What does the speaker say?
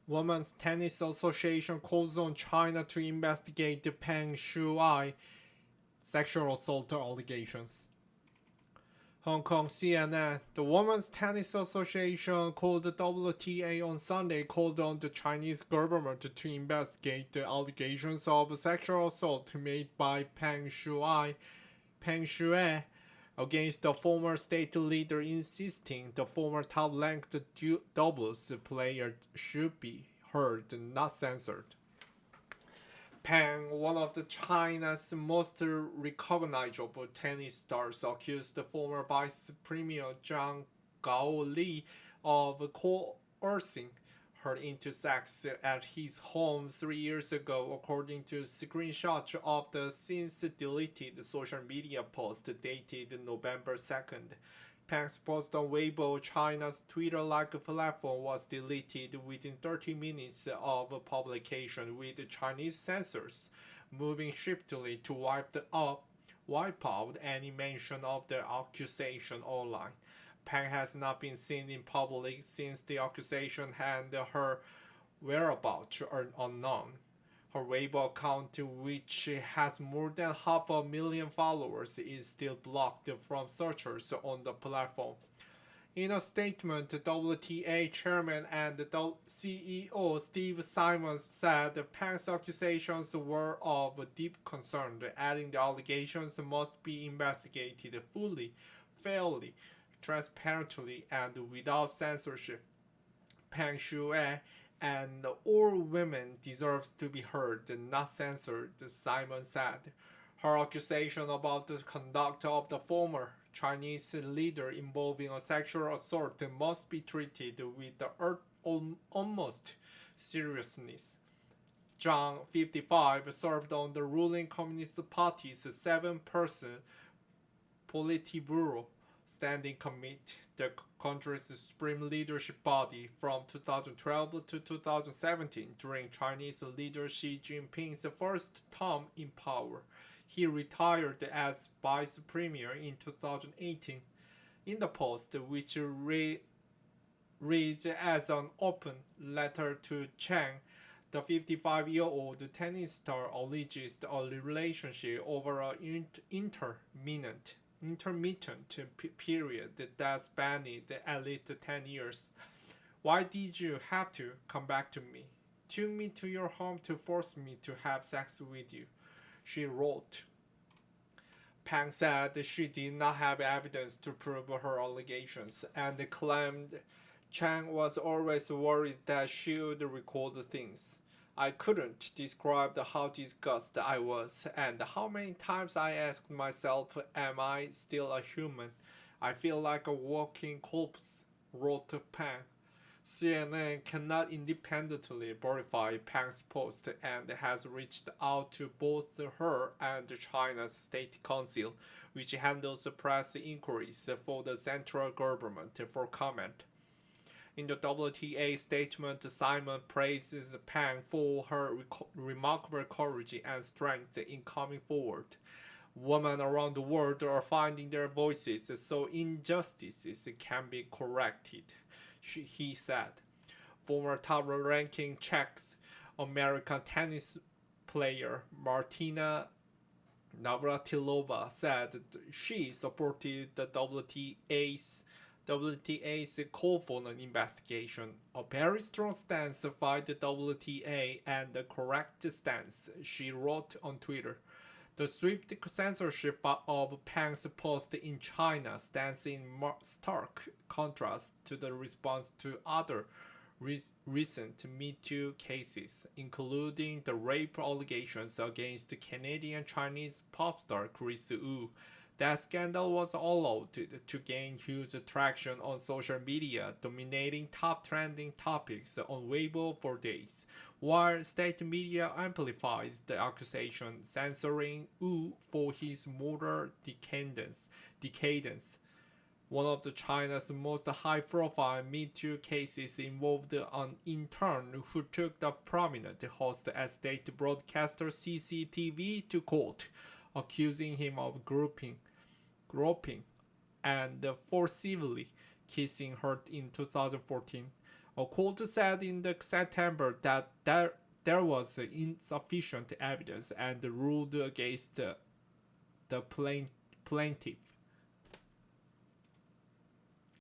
Women's Tennis Association calls on China to investigate the Peng Shuai sexual assault allegations. Hong Kong CNN. The Women's Tennis Association called the WTA on Sunday called on the Chinese government to investigate the allegations of sexual assault made by Peng Shuai against the former state leader, insisting the former top-ranked doubles player should be heard, not censored. Peng, one of China's most recognizable tennis stars, accused the former Vice Premier Zhang Gaoli of coercing her into sex at his home 3 years ago, according to screenshots of the since deleted social media post dated November 2nd. Peng's post on Weibo, China's Twitter-like platform, was deleted within 30 minutes of publication, with Chinese censors moving swiftly to wipe out any mention of the accusation online. Peng has not been seen in public since the accusation, and her whereabouts are unknown. Her Weibo account, which has more than 500,000 followers, is still blocked from searchers on the platform. In a statement, WTA chairman and CEO Steve Simons said Peng's accusations were of deep concern, adding the allegations must be investigated fully, fairly, transparently, and without censorship. Peng Shuai and all women deserves to be heard, not censored, Simon said. Her accusation about the conduct of the former Chinese leader involving a sexual assault must be treated with the utmost seriousness. Zhang, 55, served on the ruling Communist Party's 7-person Politburo Standing Committee, the country's supreme leadership body, from 2012 to 2017 during Chinese leader Xi Jinping's first term in power. He retired as vice premier in 2018. In the post, which reads as an open letter to Chang, the 55-year-old tennis star alleges a relationship over an intermittent period that spanned at least 10 years. Why did you have to come back to me? Took me to your home to force me to have sex with you, she wrote. Peng said she did not have evidence to prove her allegations and claimed Chang was always worried that she would record things. I couldn't describe how disgusted I was and how many times I asked myself, am I still a human? I feel like a walking corpse, wrote Peng. CNN cannot independently verify Peng's post and has reached out to both her and China's State Council, which handles press inquiries for the central government, for comment. In the WTA statement, Simon praises Peng for her remarkable courage and strength in coming forward. Women around the world are finding their voices so injustices can be corrected, he said. Former top-ranking Czech American tennis player Martina Navratilova said she supported the WTA's call for an investigation, a very strong stance by the WTA and the correct stance, she wrote on Twitter. The swift censorship of Peng's post in China stands in stark contrast to the response to other recent Me Too cases, including the rape allegations against Canadian Chinese pop star Chris Wu. That scandal was allowed to gain huge traction on social media, dominating top trending topics on Weibo for days, while state media amplified the accusation, censoring Wu for his moral decadence. One of China's most high-profile Me Too cases involved an intern who took the prominent host at state broadcaster CCTV to court, accusing him of groping, and forcibly kissing her in 2014. A court said in the September that there was insufficient evidence and ruled against the plaintiff.